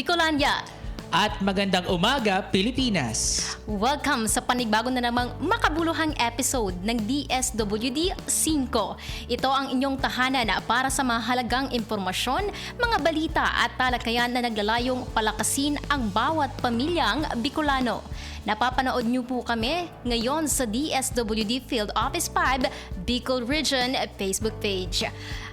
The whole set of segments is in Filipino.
Bicolandia! At magandang umaga, Pilipinas! Welcome sa panigbago na namang makabuluhang episode ng DSWD 5. Ito ang inyong tahanan para sa mahalagang impormasyon, mga balita at talakayan na naglalayong palakasin ang bawat pamilyang Bicolano. Napapanood niyo po kami ngayon sa DSWD Field Office 5 Bicol Region Facebook page.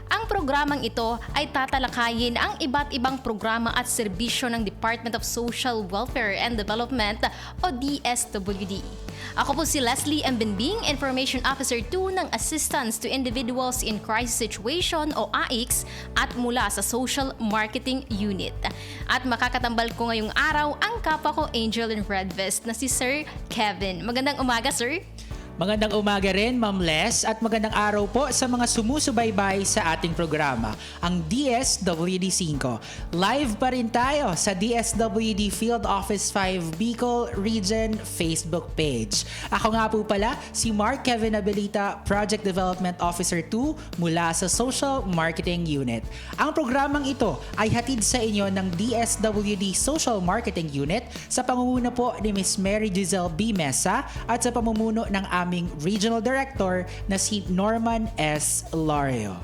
Ang programang ito ay tatalakayin ang iba't ibang programa at serbisyo ng Department of Social Welfare and Development o DSWD. Ako po si Leslie M. Benbing, Information Officer 2 ng Assistance to Individuals in Crisis Situation o AICS at mula sa Social Marketing Unit. At makakatambal ko ngayong araw ang kapwa ko Angel in Red Vest na si Sir Kevin. Magandang umaga, Sir! Magandang umaga rin, Ma'am Les, at magandang araw po sa mga sumusubaybay sa ating programa, ang DSWD 5. Live pa rin tayo sa DSWD Field Office 5 Bicol Region Facebook page. Ako nga po pala, si Mark Kevin Abilita, Project Development Officer 2 mula sa Social Marketing Unit. Ang programang ito ay hatid sa inyo ng DSWD Social Marketing Unit sa pamumuno po ni Ms. Mary Giselle B. Mesa at sa pamumuno ng aming Regional Director na si Norman S. Lario.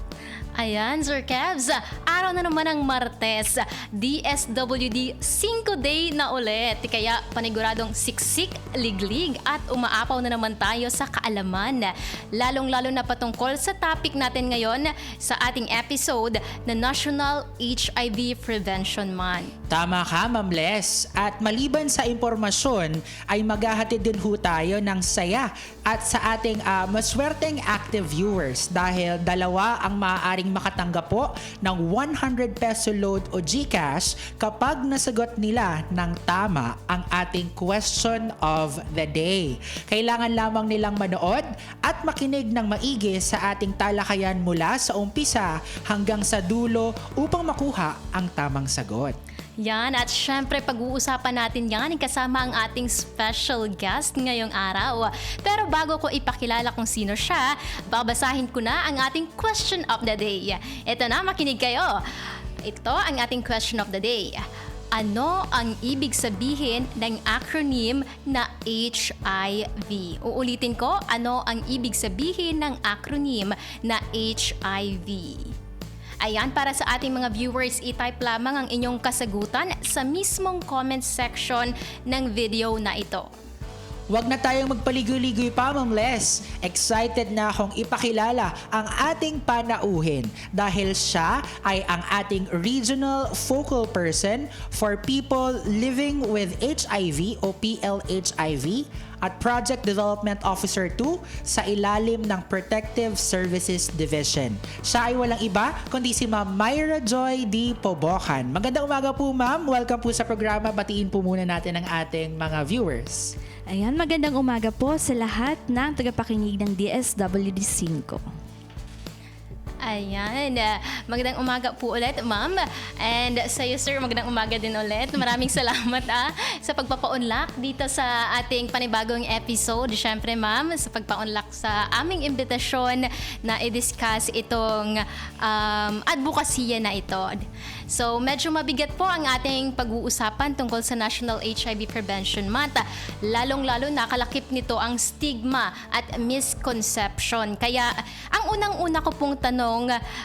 Ayan, Sir Kevs, araw na naman ng Martes, DSWD 5 day na ulit. Kaya paniguradong siksik, liglig at umaapaw na naman tayo sa kaalaman. Lalong-lalo na patungkol sa topic natin ngayon sa ating episode na National HIV Prevention Month. Tama ka, Ma'am Les. At maliban sa impormasyon, ay maghahatid din ho tayo ng saya at sa ating maswerteng active viewers dahil dalawa ang maaaring makatanggap po ng 100 peso load o GCash kapag nasagot nila ng tama ang ating question of the day. Kailangan lamang nilang manood at makinig ng maigi sa ating talakayan mula sa umpisa hanggang sa dulo upang makuha ang tamang sagot. Yan, at syempre pag-uusapan natin yan kasama ang ating special guest ngayong araw. Pero bago ko ipakilala kung sino siya, babasahin ko na ang ating question of the day. Ito na, makinig kayo. Ito ang ating question of the day. Ano ang ibig sabihin ng acronym na HIV? Uulitin ko, ano ang ibig sabihin ng acronym na HIV? Ayan, para sa ating mga viewers, i-type lamang ang inyong kasagutan sa mismong comment section ng video na ito. Huwag na tayong magpaligoy-ligoy pa, Ma'am Les. Excited na akong ipakilala ang ating panauhin dahil siya ay ang ating Regional Focal Person for People Living with HIV o PLHIV at Project Development Officer 2 sa ilalim ng Protective Services Division. Siya ay walang iba kundi si Ma'am Myra Joy D. Pobocan. Magandang umaga po, Ma'am. Welcome po sa programa. Batiin po muna natin ang ating mga viewers. Ayan, magandang umaga po sa lahat ng tagapakinig ng DSWD 5. Ayan, magandang umaga po ulit, ma'am. And sa iyo, sir, magandang umaga din ulit. Maraming salamat sa pagpapaunlak dito sa ating panibagong episode. Siyempre, ma'am, sa pagpaunlak sa aming imbitasyon na i-discuss itong advokasya na ito. So, medyo mabigat po ang ating pag-uusapan tungkol sa National HIV Prevention Month. Lalong-lalo nakalakip nito ang stigma at misconception. Kaya, ang unang-una ko pong tanong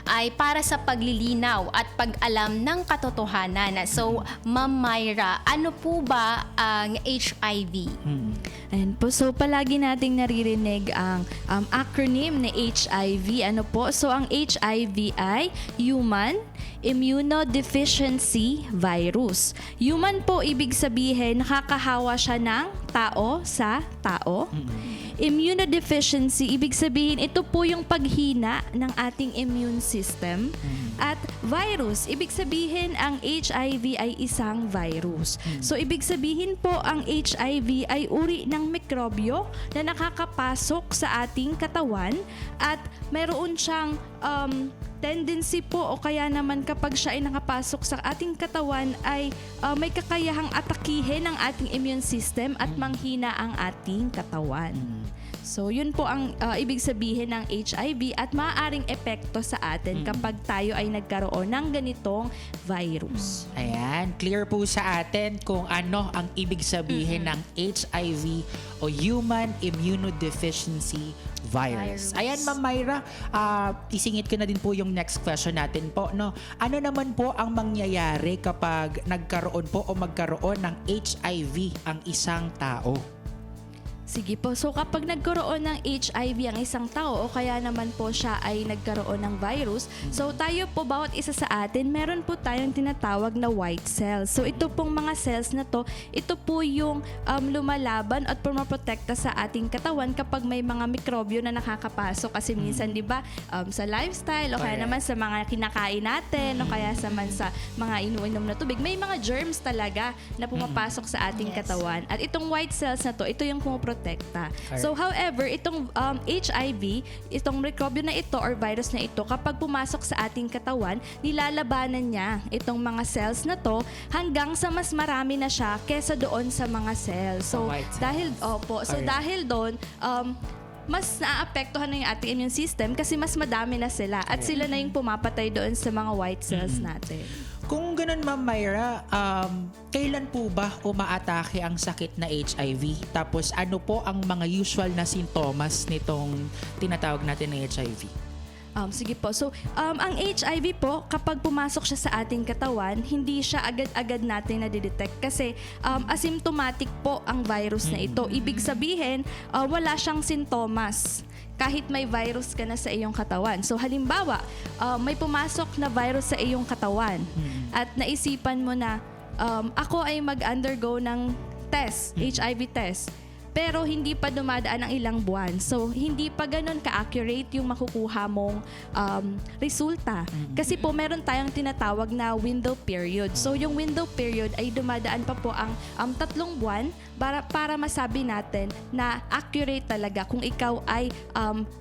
ay para sa paglilinaw at pag-alam ng katotohanan. So, Ma'am Myra, ano po ba ang HIV? Ayan po, so palagi nating naririnig ang acronym na HIV. Ano po? So, ang HIV ay Human Immunodeficiency Virus. Human po, ibig sabihin, nakakahawa siya ng tao sa tao. Immunodeficiency, ibig sabihin, ito po yung paghina ng ating immune system. At virus, ibig sabihin, ang HIV ay isang virus. So, ibig sabihin po, ang HIV ay uri ng mikrobyo na nakakapasok sa ating katawan at mayroon siyang tendency po o kaya naman kapag siya ay nakapasok sa ating katawan ay may kakayahang atakihin ang ating immune system at manghina ang ating katawan. So, yun po ang ibig sabihin ng HIV at maaaring epekto sa atin kapag tayo ay nagkaroon ng ganitong virus. Ayan, clear po sa atin kung ano ang ibig sabihin ng HIV o Human Immunodeficiency Virus. Ayan, Ma'am Myra, isingit ko na din po yung next question natin po. No? Ano naman po ang mangyayari kapag nagkaroon po o magkaroon ng HIV ang isang tao? Sige po. So kapag nagkaroon ng HIV ang isang tao o kaya naman po siya ay nagkaroon ng virus, so tayo po, bawat isa sa atin, meron po tayong tinatawag na white cells. So ito pong mga cells na to, ito po yung lumalaban at pumaprotekta sa ating katawan kapag may mga mikrobyo na nakakapasok. Kasi minsan, di ba, sa lifestyle o kaya Correct. naman sa mga kinakain natin o kaya sa mga inuinom na tubig, may mga germs talaga na pumapasok sa ating Yes. katawan. At itong white cells na to, ito yung pumaprotekta. Correct. So however, itong HIV, itong mikrobyo na ito or virus na ito, kapag pumasok sa ating katawan, nilalabanan niya itong mga cells na to hanggang sa mas marami na siya kesa doon sa mga cells. So White cells. dahil dahil doon mas naaapektuhan na yung ating immune system kasi mas madami na sila at sila na yung pumapatay doon sa mga white cells natin. Kung ganun, Ma'am Myra, kailan po ba umaatake ang sakit na HIV? Tapos ano po ang mga usual na sintomas nitong tinatawag natin na HIV? Sige po. So, ang HIV po, kapag pumasok siya sa ating katawan, hindi siya agad-agad natin nadidetect kasi asymptomatic po ang virus na ito. Ibig sabihin, wala siyang sintomas kahit may virus ka na sa iyong katawan. So, halimbawa, may pumasok na virus sa iyong katawan at naisipan mo na ako ay mag-undergo ng test, HIV test. Pero hindi pa dumadaan ang ilang buwan. So, hindi pa ganun ka-accurate yung makukuha mong resulta. Kasi po, meron tayong tinatawag na window period. So, yung window period ay dumadaan pa po ang 3 buwan para masabi natin na accurate talaga kung ikaw ay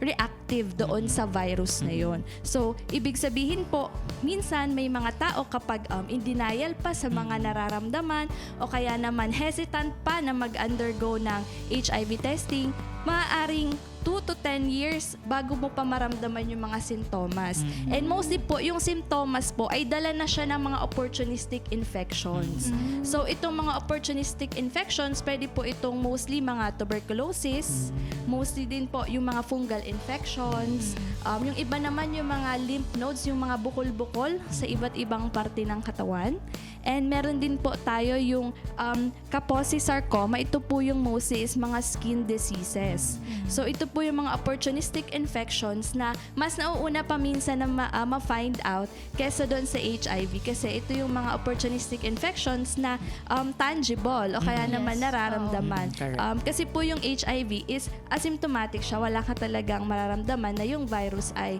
reactive doon sa virus na yon. So, ibig sabihin po, minsan may mga tao kapag in denial pa sa mga nararamdaman o kaya naman hesitant pa na mag-undergo ng HIV testing, maaaring 2 to 10 years bago mo pa maramdaman yung mga sintomas. And mostly po, yung sintomas po ay dala na siya ng mga opportunistic infections. So, itong mga opportunistic infections, pwede po itong mostly mga tuberculosis, mostly din po yung mga fungal infections, yung iba naman yung mga lymph nodes, yung mga bukol-bukol sa iba't ibang parte ng katawan. And meron din po tayo yung Kaposi sarcoma. Ito po yung mostly is mga skin diseases. So ito po yung mga opportunistic infections na mas nauuna pa minsan na ma-find out kesa doon sa HIV. Kasi ito yung mga opportunistic infections na tangible o kaya naman nararamdaman. Correct. Kasi po yung HIV is asymptomatic siya. Wala ka talagang mararamdaman na yung virus ay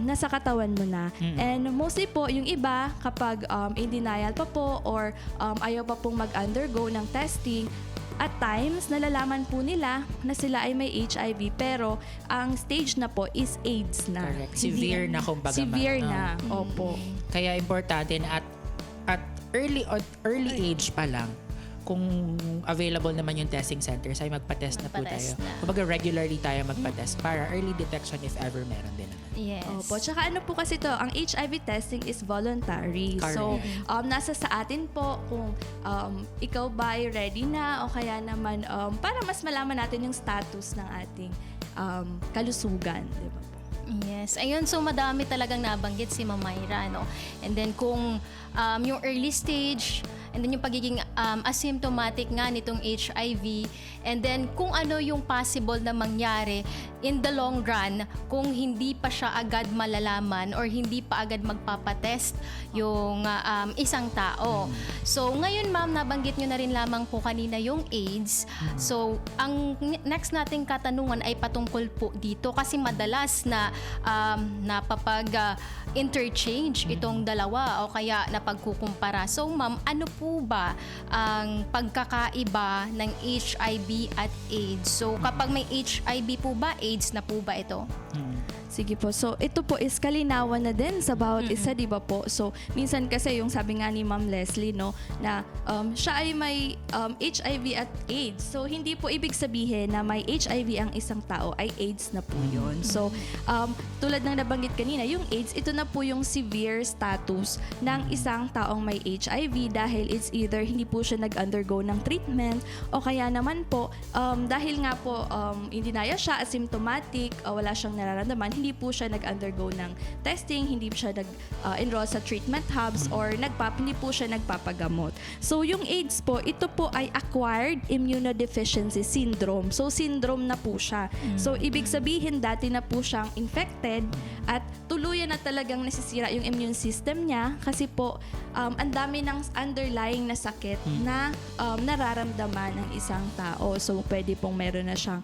nasa katawan mo na. And mostly po, yung iba kapag in denial pa po or ayaw pa pong mag-undergo ng testing, at times, nalalaman po nila na sila ay may HIV pero ang stage na po is AIDS na. Correct. Severe na kumbaga. Severe ma'am, no? na, opo. Kaya importante na at early age pa lang, kung available naman yung testing centers, ay magpa-test na po tayo. Magpa-test na. Kumbaga regularly tayo magpa-test para early detection if ever meron din naman. Yes. Opo. Tsaka ano po kasi to, ang HIV testing is voluntary. Correct. So, nasa sa atin po kung ikaw ba ay ready na o kaya naman para mas malaman natin yung status ng ating kalusugan. Di ba po? Yes. Ayun, so madami talagang nabanggit si Ma'am Myra, no? And then kung yung early stage, and then yung pagiging asymptomatic nga nitong HIV, and then kung ano yung possible na mangyari in the long run kung hindi pa siya agad malalaman or hindi pa agad magpapatest yung isang tao. So ngayon, ma'am, nabanggit nyo na rin lamang po kanina yung AIDS. So ang next nating katanungan ay patungkol po dito kasi madalas na napapag-interchange itong dalawa o kaya napagkukumpara. So ma'am, ano po ba ang pagkakaiba ng HIV at AIDS? So kapag may HIV po ba, AIDS na po ba ito? Sige po. So, ito po is kalinawan na din sa bawat isa, di ba po? So, minsan kasi yung sabi nga ni Ma'am Leslie, no, na siya ay may HIV at AIDS. So, hindi po ibig sabihin na may HIV ang isang tao ay AIDS na po yun. So, tulad ng nabanggit kanina, yung AIDS, ito na po yung severe status ng isang taong may HIV dahil it's either hindi po siya nag-undergo ng treatment o kaya naman po, dahil nga po hindi naya siya, asymptomatic, wala siyang nararamdaman, hindi po siya nag-undergo ng testing, hindi siya nag-enroll sa treatment hubs or hindi po siya nagpapagamot. So yung AIDS po, ito po ay acquired immunodeficiency syndrome. So syndrome na po siya. So ibig sabihin dati na po siyang infected at tuluyan na talagang nasisira yung immune system niya kasi po ang dami ng underlying na sakit na nararamdaman ng isang tao. So pwede pong meron na siyang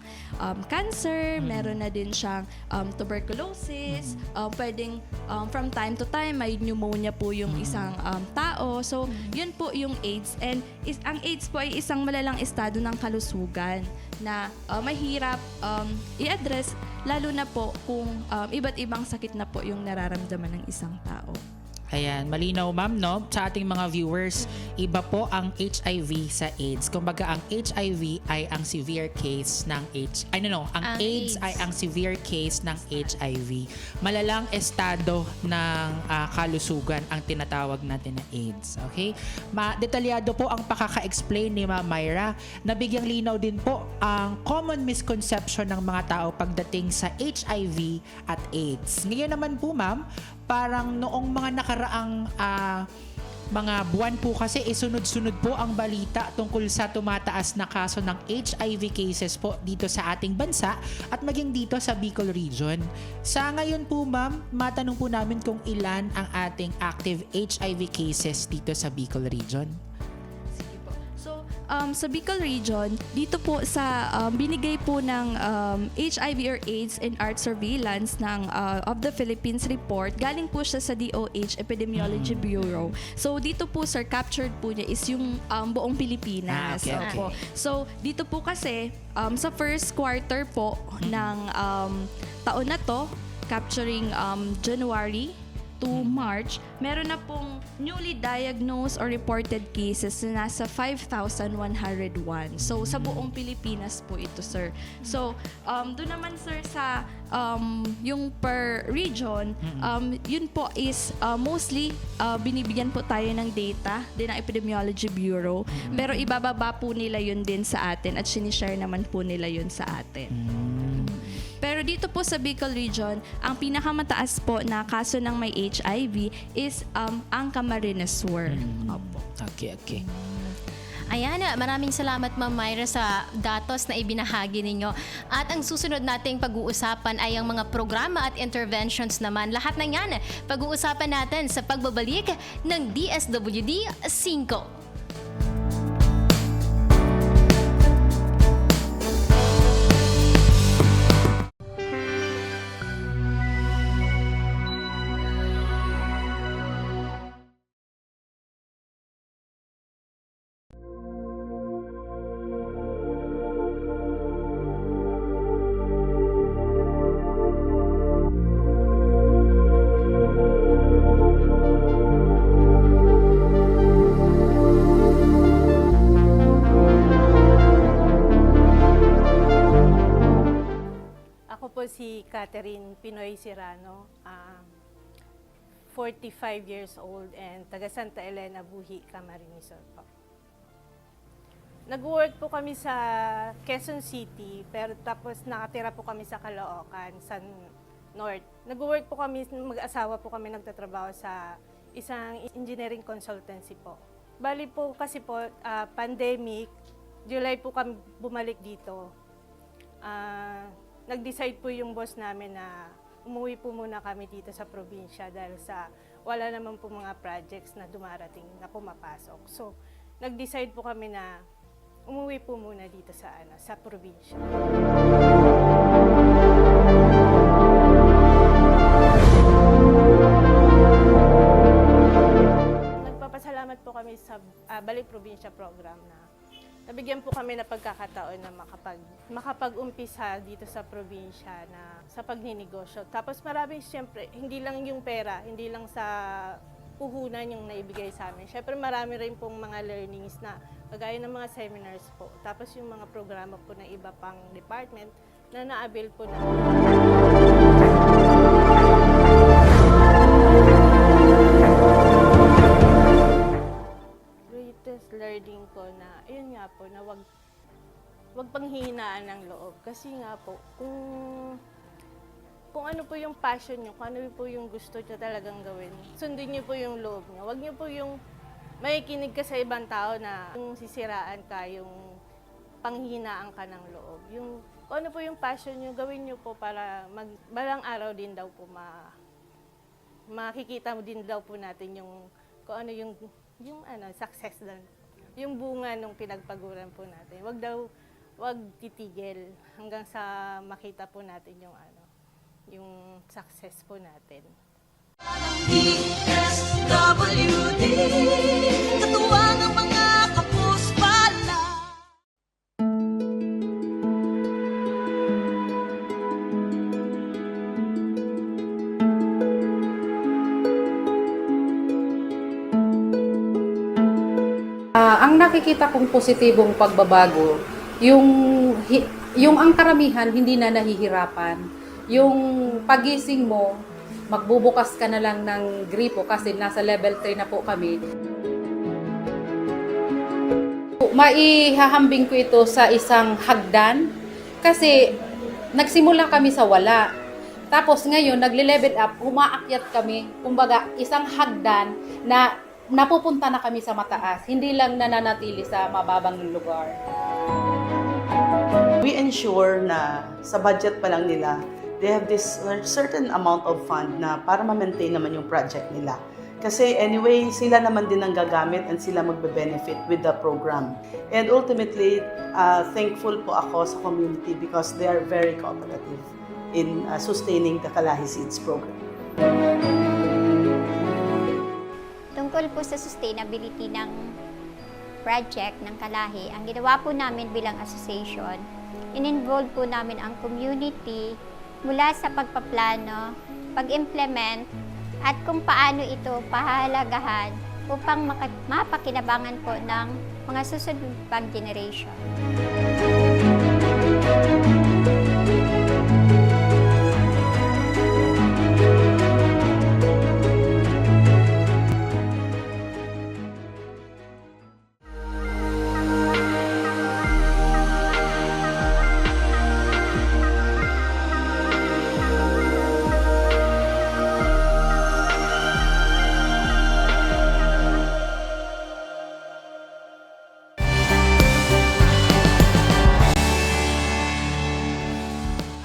cancer, meron na din siyang tuberculosis, pwedeng from time to time may pneumonia po yung isang tao. So yun po yung AIDS, and ang AIDS po ay isang malalang estado ng kalusugan na mahirap i-address, lalo na po kung iba't ibang sakit na po yung nararamdaman ng isang tao. Ayan, malinaw ma'am, no? Sa ating mga viewers, iba po ang HIV sa AIDS. Kumbaga, ang HIV ay ang severe case ng ang AIDS ay ang severe case ng HIV. Malalang estado ng kalusugan ang tinatawag natin na AIDS. Okay? Detalyado po ang pakaka-explain ni Ma'am Myra. Nabigyang linaw din po ang common misconception ng mga tao pagdating sa HIV at AIDS. Ngayon naman po, ma'am, parang noong mga nakaraang mga buwan po kasi sunod-sunod po ang balita tungkol sa tumataas na kaso ng HIV cases po dito sa ating bansa at maging dito sa Bicol region. Sa ngayon po ma'am, matanong po namin kung ilan ang ating active HIV cases dito sa Bicol region. Sige po. So, sa Bicol region, dito po sa binigay po ng HIV or AIDS and ART surveillance ng of the Philippines report, galing po siya sa DOH Epidemiology Bureau. So dito po sir, captured po niya is yung buong Pilipinas. Okay. Opo. So dito po kasi sa first quarter po ng taon na to, capturing January to March, meron na pong newly diagnosed or reported cases na nasa 5,101. So, sa buong Pilipinas po ito, sir. So, doon naman, sir, sa yung per region, yun po is mostly binibigyan po tayo ng data din ng Epidemiology Bureau. Pero ibababa po nila yun din sa atin at sinishare naman po nila yun sa atin. Pero dito po sa Bicol region, ang pinakamataas po na kaso ng may HIV is ang Camarines Sur. Opo. Okay. Ayan, maraming salamat Ma'am Myra sa datos na ibinahagi ninyo. At ang susunod nating pag-uusapan ay ang mga programa at interventions naman. Lahat ng yan, pag-uusapan natin sa pagbabalik ng DSWD 5. Si Catherine Pinoy Serrano, 45 years old and taga Santa Elena, Buhi, Camarines Sur po. Nag-work po kami sa Quezon City, pero tapos nakatira po kami sa Caloocan, San North. Nag-work po kami, mag-asawa po kami nagtatrabaho sa isang engineering consultancy po. Bali po kasi po, pandemic, July po kami bumalik dito. Nag-decide po yung boss namin na umuwi po muna kami dito sa probinsya dahil sa wala naman po mga projects na dumarating na pumapasok. So, nag-decide po kami na umuwi po muna dito sa probinsya. Nagpapasalamat po kami sa Balik Probinsya program na nabigyan po kami kami na pagkakataon na makapag-umpisa dito sa probinsya na sa pagninegosyo. Tapos marami siyempre, hindi lang yung pera, hindi lang sa puhunan yung naibigay sa amin. Siyempre marami rin pong mga learnings na kagaya ng mga seminars po. Tapos yung mga programa po ng iba pang department na na-avail po namin. Greatest learning ko na, ayun nga po, na wag panghihinaan ng loob. Kasi nga po, kung ano po yung passion nyo, kung ano po yung gusto nyo talagang gawin, sundin nyo po yung loob nyo. Wag nyo po yung makikinig ka sa ibang tao na yung sisiraan ka, yung panghihinaan ka ng loob. Yung, kung ano po yung passion nyo, gawin nyo po para balang araw din daw po makikita mo din daw po natin yung kung ano yung success lang. Yung bunga nung pinagpaguran po natin. Wag titigil hanggang sa makita po natin yung success po natin. DSWD, katuwang ang mga kapuspala. Ang nakikita kong positibong pagbabago, yung ang karamihan hindi na nahihirapan. Yung pagising mo, magbubukas ka na lang ng gripo kasi nasa level 3 na po kami. Maihahambing ko ito sa isang hagdan kasi nagsimula kami sa wala. Tapos ngayon, nagle-level up, umaakyat kami, kumbaga isang hagdan na napupunta na kami sa mataas, hindi lang nananatili sa mababang lugar. We ensure na sa budget pa lang nila, they have this certain amount of fund na para ma-maintain naman yung project nila. Kasi anyway, sila naman din ang gagamit and sila magbe-benefit with the program. And ultimately, thankful po ako sa community because they are very cooperative in sustaining the Kalahi Seeds program. Tungkol po sa sustainability ng project ng Kalahi, ang ginawa po namin bilang association, in-involve po namin ang community mula sa pagpaplano, pag-implement, at kung paano ito pahalagahan upang mapakinabangan po ng mga susunod pang generation.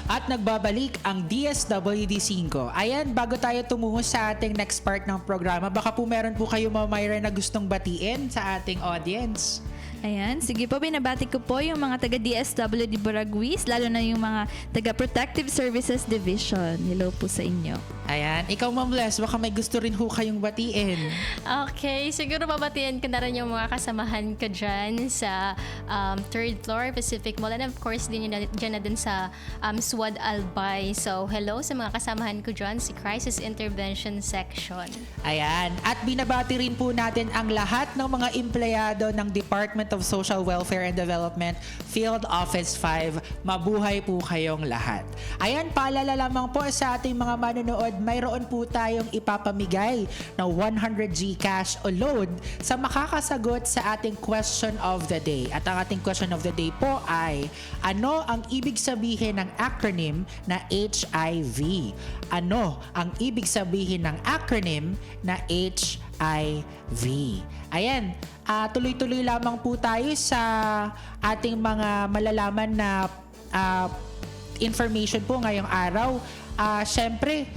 At nagbabalik ang DSWD 5. Ayan, bago tayo tumungo sa ating next part ng programa, baka po meron po kayo, Ma'am Myra, na gustong batiin sa ating audience. Ayan, sige po, binabati ko po yung mga taga DSWD Buraguis, lalo na yung mga taga Protective Services Division. Hello po sa inyo. Ayan, ikaw, Ma'am Les, baka may gusto rin ho kayong batiin. Okay, siguro babatian ko na rin yung mga kasamahan ko dyan sa third floor, Pacific Mall, and of course, dyan na din sa Suad Albay. So, hello sa mga kasamahan ko dyan, si Crisis Intervention Section. Ayan, at binabati rin po natin ang lahat ng mga empleyado ng Department of Social Welfare and Development, Field Office 5. Mabuhay po kayong lahat. Ayan, paalala lamang po sa ating mga manonood, mayroon po tayong ipapamigay na 100 Gcash o load sa makakasagot sa ating question of the day. At ang ating question of the day po ay, ano ang ibig sabihin ng acronym na HIV? Ano ang ibig sabihin ng acronym na HIV? Ayan, tuloy-tuloy lamang po tayo sa ating mga malalaman na information po ngayong araw. Syempre,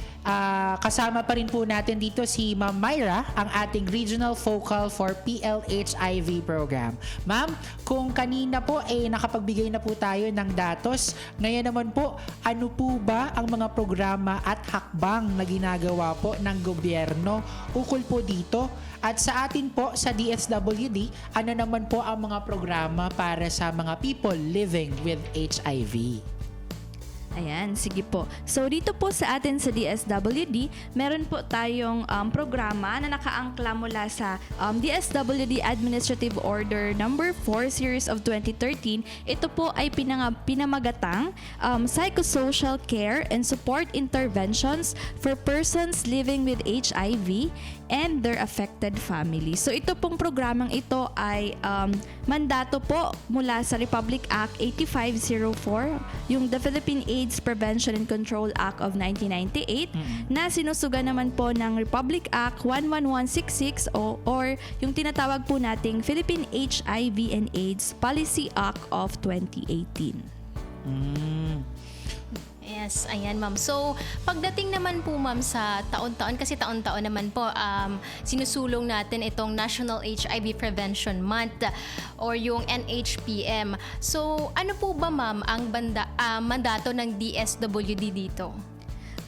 kasama pa rin po natin dito si Ma'am Myra, ang ating Regional Focal for PLHIV program. Ma'am, kung kanina po nakapagbigay na po tayo ng datos, ngayon naman po, ano po ba ang mga programa at hakbang na ginagawa po ng gobyerno ukol po dito? At sa atin po sa DSWD, ano naman po ang mga programa para sa mga people living with HIV? Ayan, sige po. So dito po sa atin sa DSWD, meron po tayong programa na nakaangkla mula sa DSWD Administrative Order Number 4 Series of 2013. Ito po ay pinamagatang Psychosocial Care and Support Interventions for Persons Living with HIV and their affected families. So ito pong programang ito ay mandato po mula sa Republic Act 8504, yung the Philippine AIDS Prevention and Control Act of 1998 na sinusuga naman po ng Republic Act 11166 or yung tinatawag po nating Philippine HIV and AIDS Policy Act of 2018. Yes, ayan ma'am. So, pagdating naman po ma'am sa taon-taon, kasi taon-taon naman po sinusulong natin itong National HIV Prevention Month or yung NHPM. So, ano po ba ma'am ang mandato ng DSWD dito?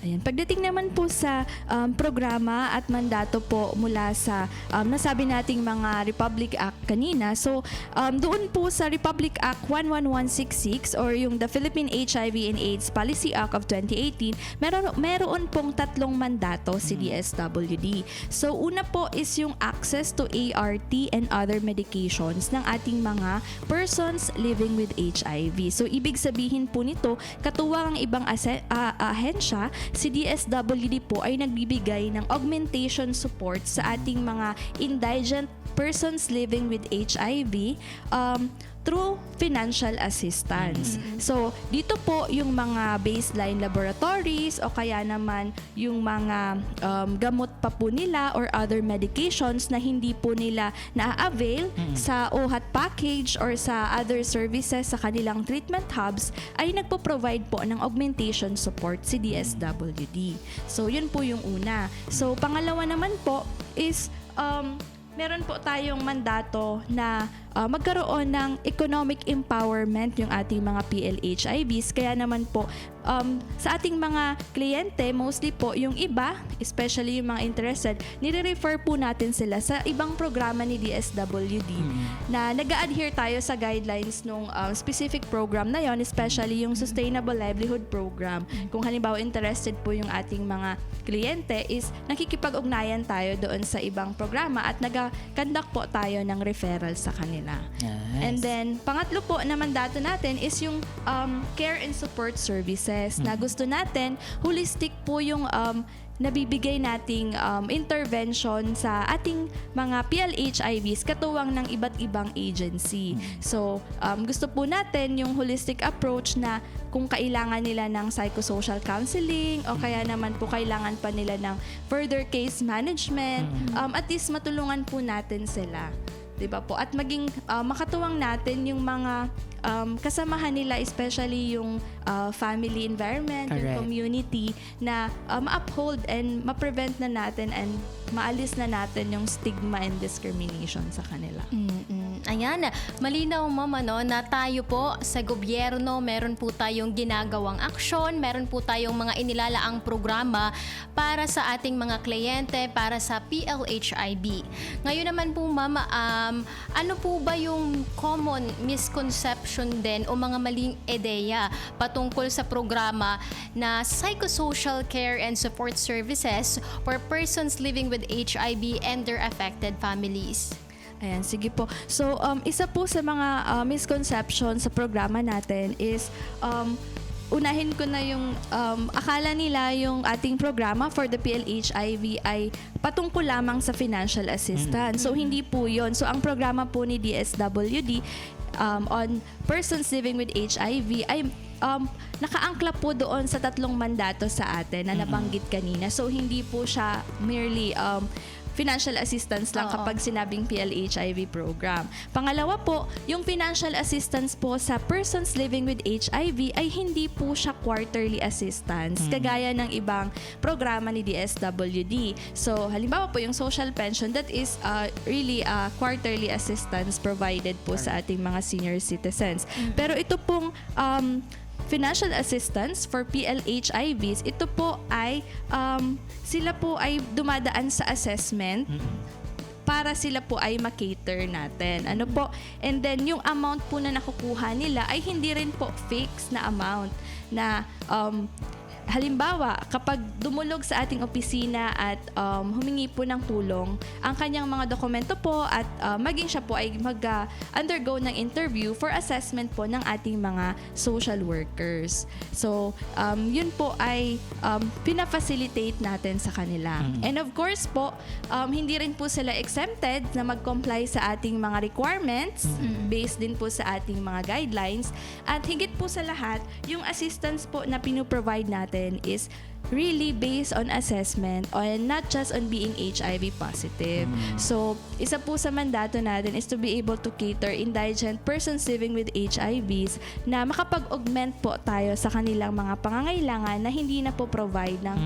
Ayan. Pagdating naman po sa programa at mandato po mula sa nasabi nating mga Republic Act kanina. So, doon po sa Republic Act 11166 or yung the Philippine HIV and AIDS Policy Act of 2018, meron pong tatlong mandato si DSWD. So, una po is yung access to ART and other medications ng ating mga persons living with HIV. So, ibig sabihin po nito, katuwang ang ibang ahensya, si DSWD po ay nagbibigay ng augmentation support sa ating mga indigent persons living with HIV through financial assistance. So, dito po yung mga baseline laboratories o kaya naman yung mga gamot pa po nila or other medications na hindi po nila na-avail sa OHAT package or sa other services sa kanilang treatment hubs ay nagpo-provide po ng augmentation support si DSWD. So, yun po yung una. So, pangalawa naman po is meron po tayong mandato na magkaroon ng economic empowerment yung ating mga PLHIVs. Kaya naman po, sa ating mga kliyente, mostly po yung iba, especially yung mga interested, nire-refer po natin sila sa ibang programa ni DSWD na nag-a-adhere tayo sa guidelines nung specific program na yon, especially yung Sustainable Livelihood Program. Kung halimbawa interested po yung ating mga kliyente is nakikipag-ugnayan tayo doon sa ibang programa at nag-conduct po tayo ng referral sa kanila. Nice. And then, pangatlo po na mandato natin is yung care and support services na gusto natin, holistic po yung nabibigay nating intervention sa ating mga PLHIVs katuwang ng iba't ibang agency. So, gusto po natin yung holistic approach na kung kailangan nila ng psychosocial counseling o kaya naman po kailangan pa nila ng further case management, at least matulungan po natin sila. Diba po? At maging makatuwang natin yung mga kasamahan nila, especially yung family environment, yung community, na ma-uphold and ma-prevent na natin and maalis na natin yung stigma and discrimination sa kanila. Ayan, malinaw ma'am na tayo po sa gobyerno, meron po tayong ginagawang aksyon, meron po tayong mga inilalaang programa para sa ating mga kliyente, para sa PLHIV. Ngayon naman po ma'am, ano po ba yung common misconception din o mga maling ideya patungkol sa programa na Psychosocial Care and Support Services for persons living with HIV and their affected families? Ayan, sige po. So, isa po sa mga misconception sa programa natin is unahin ko na yung akala nila yung ating programa for the PLHIV ay patungkol lamang sa financial assistance. So, hindi po yun. So, ang programa po ni DSWD on persons living with HIV ay nakaangkla po doon sa tatlong mandato sa atin na nabanggit kanina. So, hindi po siya merely financial assistance lang Oo. kapag sinabing PLHIV program. Pangalawa po, yung financial assistance po sa persons living with HIV ay hindi po siya quarterly assistance kagaya ng ibang programa ni DSWD. So, halimbawa po yung social pension, that is really quarterly assistance provided po sa ating mga senior citizens. Pero ito pong financial assistance for PLHIVs, ito po ay sila po ay dumadaan sa assessment para sila po ay makater natin. Ano po? And then, yung amount po na nakukuha nila ay hindi rin po fixed na amount na halimbawa, kapag dumulog sa ating opisina at humingi po ng tulong, ang kanyang mga dokumento po at maging siya po ay mag-undergo ng interview for assessment po ng ating mga social workers. So, yun po ay pinafacilitate natin sa kanila. And of course po, hindi rin po sila exempted na mag-comply sa ating mga requirements based din po sa ating mga guidelines. At higit po sa lahat, yung assistance po na pinoprovide natin is really based on assessment and not just on being HIV positive. So, isa po sa mandato natin is to be able to cater indigent persons living with HIVs na makapag-augment po tayo sa kanilang mga pangangailangan na hindi na po provide ng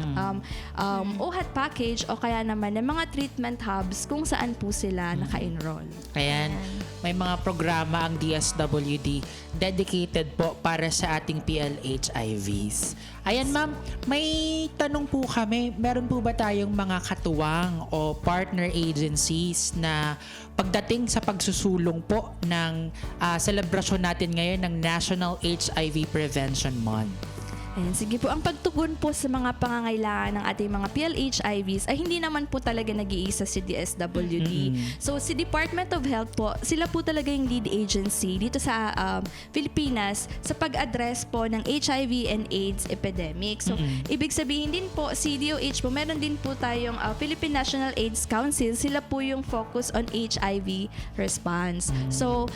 OHAT package o kaya naman ng mga treatment hubs kung saan po sila naka-enroll. Ayan, may mga programa ang DSWD dedicated po para sa ating PLHIVs. Ayan ma'am, may tanong po kami, meron po ba tayong mga katuwang o partner agencies na pagdating sa pagsusulong po ng selebrasyon natin ngayon ng National HIV Prevention Month? Ayan, sige po, ang pagtugon po sa mga pangangailangan ng ating mga PLHIVs ay hindi naman po talaga nag-iisa si DSWD. So, si Department of Health po, sila po talaga yung lead agency dito sa Pilipinas sa pag-address po ng HIV and AIDS epidemic. So, ibig sabihin din po, si DOH po, meron din po tayong Philippine National AIDS Council. Sila po yung focus on HIV response. So,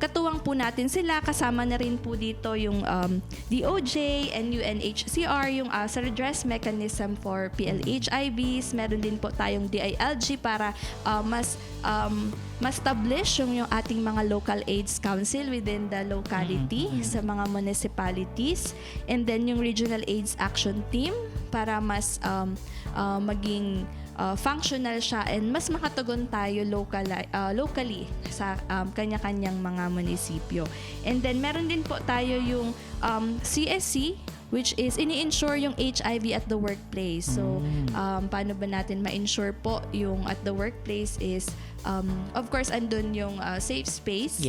katuwang po natin sila. Kasama na rin po dito yung DOJ and UNHCR, yung sa redress mechanism for PLHIVs. Meron din po tayong DILG para mas establish yung ating mga local AIDS council within the locality sa mga municipalities. And then yung regional AIDS action team para mas maging functional siya and mas makatugon tayo locally sa kanya-kanyang mga munisipyo. And then meron din po tayo yung CSC, which is ini-insure yung HIV at the workplace. So, paano ba natin ma-insure po yung at the workplace is, of course, andun yung safe space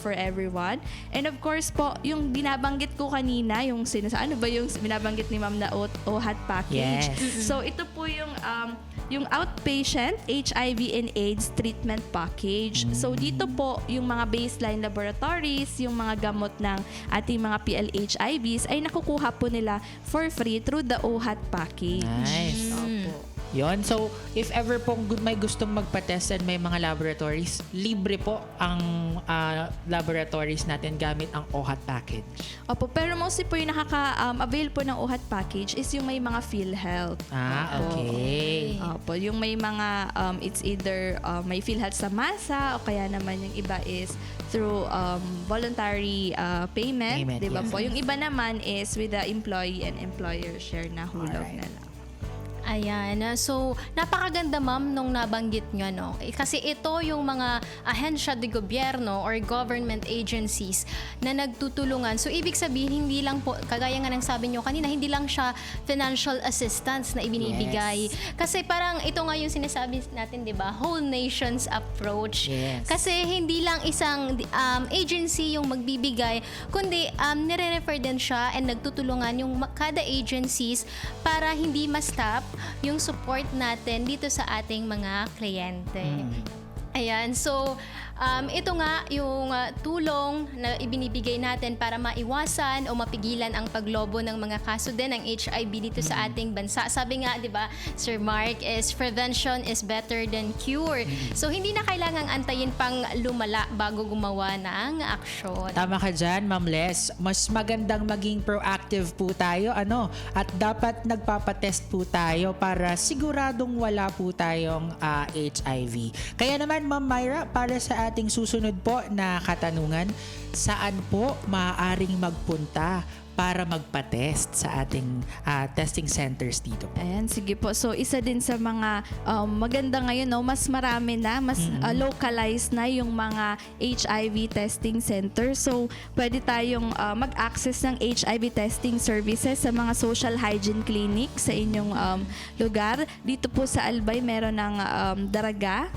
for everyone. And of course po, yung binabanggit ko kanina, yung ano ba yung binabanggit ni Ma'am na OHAT package? Yes. So, ito po yung outpatient HIV and AIDS treatment package. So, dito po, yung mga baseline laboratories, yung mga gamot ng ating mga PLHIVs ay nakukuha po nila for free through the OHAT package. Nice. Opo. Yon, so if ever pong may gustong magpa-test and may mga laboratories, libre po ang laboratories natin gamit ang OHAT package. Opo, pero mostly po yung nakaka-avail po ng OHAT package is yung may mga PhilHealth. Okay. Opo, yung may mga it's either may PhilHealth sa masa o kaya naman yung iba is through voluntary payment, di ba po? Yung iba naman is with the employee and employer share na hulog na lang. Ayan. So, napakaganda ma'am nung nabanggit nyo, no? Kasi ito yung mga ahensya de gobyerno or government agencies na nagtutulungan. So, ibig sabihin, hindi lang po, kagaya nga ng sabi nyo kanina, hindi lang siya financial assistance na ibinibigay. Kasi parang ito nga yung sinasabi natin, di ba? Whole nation's approach. Yes. Kasi hindi lang isang agency yung magbibigay, kundi nire-refer din siya and nagtutulungan yung kada agencies para hindi ma-stop yung support natin dito sa ating mga kliyente. Ayan, so ito nga yung tulong na ibinibigay natin para maiwasan o mapigilan ang paglobo ng mga kaso din ng HIV dito sa ating bansa. Sabi nga, di ba, Sir Mark, is prevention is better than cure. So, hindi na kailangang antayin pang lumala bago gumawa ng aksyon. Tama ka dyan, Ma'am Les. Mas magandang maging proactive po tayo, at dapat nagpapatest po tayo para siguradong wala po tayong HIV. Kaya naman, Ma'am Myra, para sa ating susunod po na katanungan, saan po maaaring magpunta para magpa-test sa ating testing centers dito po? Ayan, sige po. So, isa din sa mga maganda ngayon, mas marami na, mas localized na yung mga HIV testing center. So, pwede tayong mag-access ng HIV testing services sa mga social hygiene clinic sa inyong lugar. Dito po sa Albay, meron ng Daraga,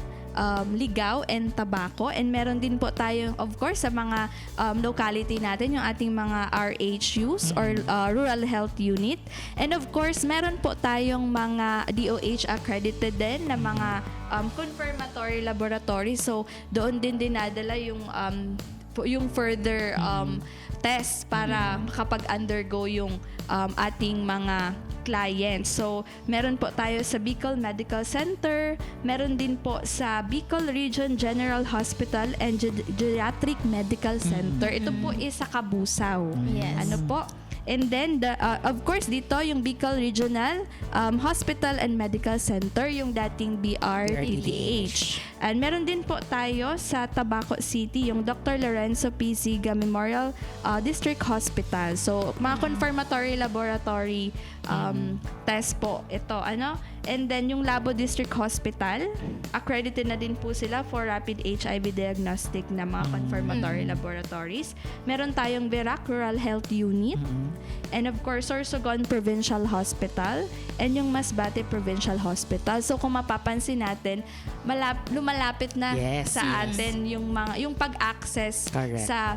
Ligaw and Tabaco, and meron din po tayo of course sa mga locality natin yung ating mga RHUs or Rural Health Unit, and of course meron po tayong mga DOH accredited din na mga confirmatory laboratory, so doon din dinadala yung further test para makapag-undergo yung ating mga clients. So, meron po tayo sa Bicol Medical Center, meron din po sa Bicol Region General Hospital and Geriatric Medical Center. Ito po is sa Kabusaw. Yes. Ano po? And then, of course, dito yung Bicol Regional Hospital and Medical Center, yung dating BRTTH. And meron din po tayo sa Tabaco City, yung Dr. Lorenzo P. Ziga Memorial District Hospital. So, mga confirmatory laboratory test po ito. And then, yung Labo District Hospital, accredited na din po sila for rapid HIV diagnostic na mga confirmatory laboratories. Meron tayong Verac Rural Health Unit. And of course, Sorsogon Provincial Hospital and yung Masbate Provincial Hospital. So, kung mapapansin natin, lumalapit na sa atin yung pag-access Correct. sa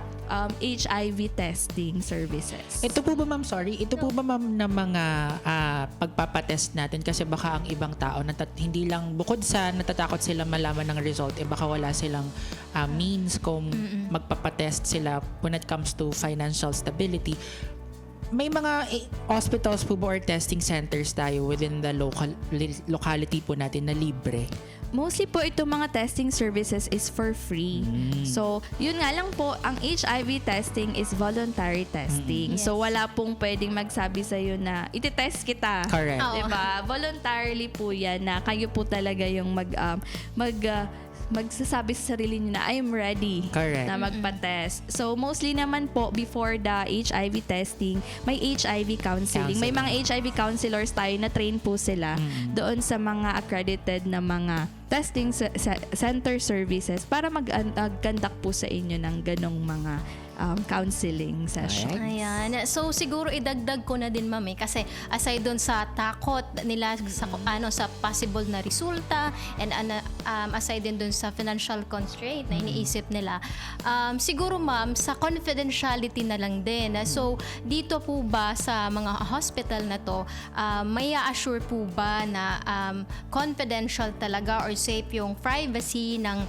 HIV testing services. Ito po ba, ma'am, ito po ba, ma'am, na mga pagpapatest natin, kasi baka ang ibang tao hindi lang, bukod sa natatakot sila malaman ng result, baka wala silang means kung magpapatest sila when it comes to financial stability. May mga hospitals po ba or testing centers tayo within the locality po natin na libre? Mostly po itong mga testing services is for free. So, yun nga lang po, ang HIV testing is voluntary testing. So, wala pong pwedeng magsabi sa'yo na iti-test kita. Correct. Diba? Voluntarily po yan na kayo po talaga yung magsasabi sa sarili niyo na I'm ready Correct. na magpa-test. So, mostly naman po before the HIV testing, may HIV counseling. May mga HIV counselors tayo na train po sila doon sa mga accredited na mga testing center services para mag-conduct po sa inyo ng ganong mga counseling session. Ayan. So siguro idagdag ko na din, ma'am, kasi aside doon sa takot nila sa possible na resulta and aside din doon sa financial constraint na iniisip nila, siguro, ma'am, sa confidentiality na lang din. So dito po ba sa mga hospital na to, may assure po ba na confidential talaga or safe yung privacy ng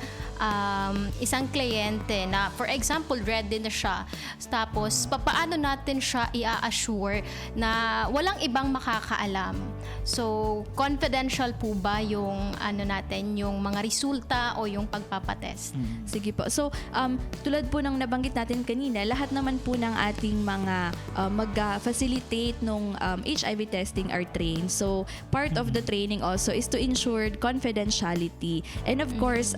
isang kliyente na, for example, ready na siya. Tapos, papaano natin siya i-assure na walang ibang makakaalam? So, confidential po ba yung yung mga resulta o yung pagpapatest? Sige po. So, tulad po ng nabanggit natin kanina, lahat naman po ng ating mga mag-facilitate nung HIV testing are trained. So, part of the training also is to ensure confidentiality. And of course,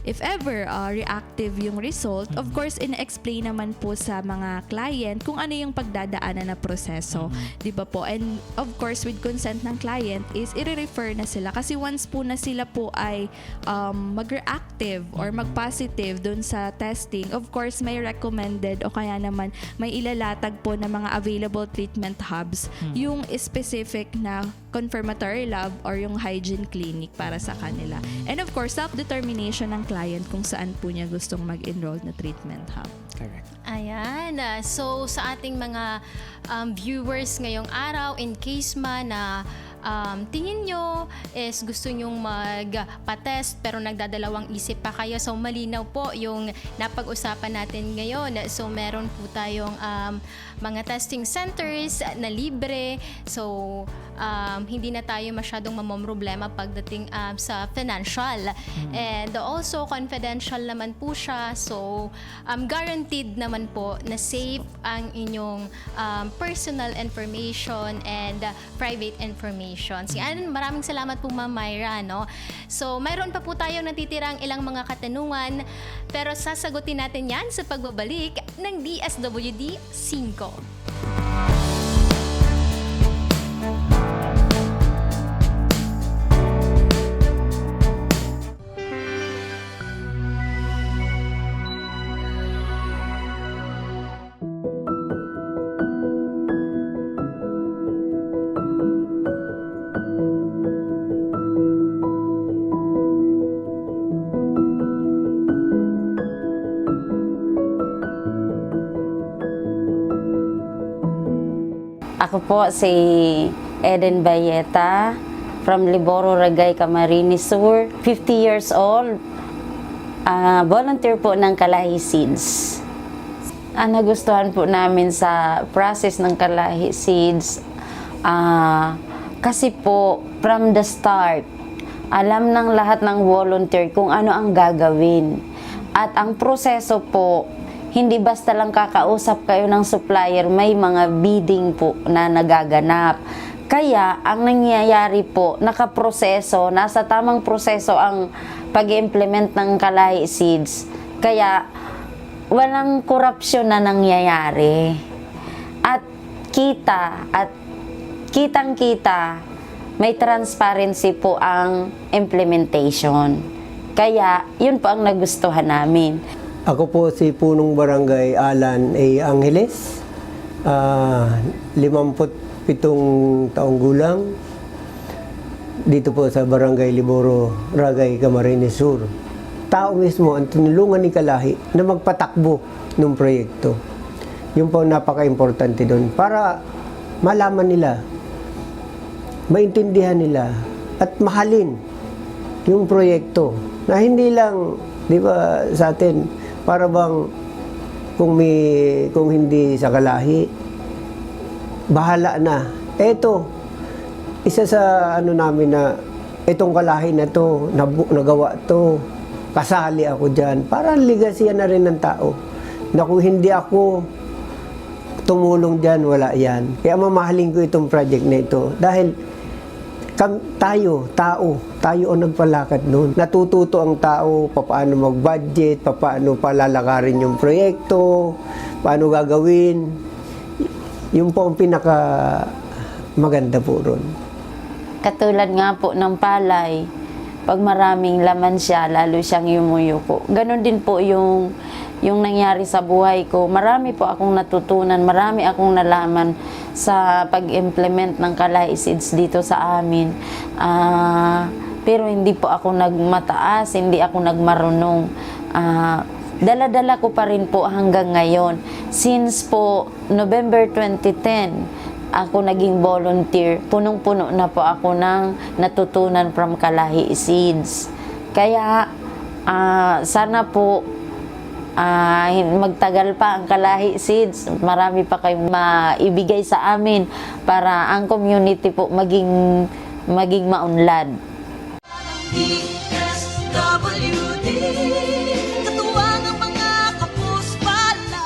if ever reactive yung result, of course, in-explain naman po sa mga client kung ano yung pagdadaanan na proseso. Di ba po? And of course, with consent ng client is i-refer na sila. Kasi once po na sila po ay mag-reactive or mag-positive dun sa testing, of course, may recommended o kaya naman may ilalatag po na mga available treatment hubs yung specific na confirmatory lab or yung hygiene clinic para sa kanila. And of course, self-determination ng client kung saan po niya gustong mag-enroll na treatment hub. Correct. Ayan. So, sa ating mga viewers ngayong araw, in case man na tingin nyo is gusto nyong magpa-test pero nagdadalawang isip pa kayo. So malinaw po yung napag-usapan natin ngayon. So meron po tayong mga testing centers na libre. So hindi na tayo masyadong mamomroblema pagdating sa financial. And also confidential naman po siya. So guaranteed naman po na safe ang inyong personal information and private information. Maraming salamat po Ma'am Myra, no? So mayroon pa po tayong natitirang ilang mga katanungan pero sasagutin natin yan sa pagbabalik ng DSWD 5. Ako po si Eden Bayeta from Liboro, Ragay, Camarines Sur. 50 years old. Volunteer po ng Kalahi Seeds. Ang nagustuhan po namin sa process ng Kalahi Seeds, kasi po from the start, alam ng lahat ng volunteer kung ano ang gagawin. At ang proseso po, hindi basta lang kakausap kayo ng supplier, may mga bidding po na nagaganap. Kaya, ang nangyayari po, nakaproseso, nasa tamang proseso ang pag-implement ng Kalahi Seeds. Kaya, walang korupsyon na nangyayari. At kitang-kita, may transparency po ang implementation. Kaya, yun po ang nagustuhan namin. Ako po si Punong Barangay Alan A. Angeles, 57 taong gulang, dito po sa Barangay Liboro, Ragay, Camarines Sur. Tao mismo ang tinulungan ni Kalahi na magpatakbo ng proyekto. Yun po napaka-importante doon para malaman nila, maintindihan nila at mahalin yung proyekto na hindi lang, di ba, sa atin, para bang kung hindi sa Kalahi, bahala na. Eto, isa sa namin na itong Kalahi na to, nagawa to, kasali ako dyan. Parang legasya na rin ng tao. Na kung hindi ako tumulong dyan, wala yan. Kaya mamahalin ko itong project na ito. Dahil tayo ang nagpalakad noon. Natututo ang tao paano mag-budget, paano palalakarin yung proyekto, paano gagawin. Yung po ang pinaka maganda po ron. Katulad nga po ng palay, pag maraming laman siya, lalo siyang yumuyuko. Ganon din po yung nangyari sa buhay ko. Marami po akong natutunan, marami akong nalaman sa pag-implement ng Kalahi Seeds dito sa amin. Pero hindi po ako nagmataas, hindi ako nagmarunong. Dala-dala ko pa rin po hanggang ngayon. Since po November 2010, ako naging volunteer, punong-puno na po ako ng natutunan from Kalahi Seeds. Kaya sana po magtagal pa ang Kalahi Seeds. Marami pa kayong maibigay sa amin para ang community po maging maunlad. DSWD, katuwang ang mga kapuspala.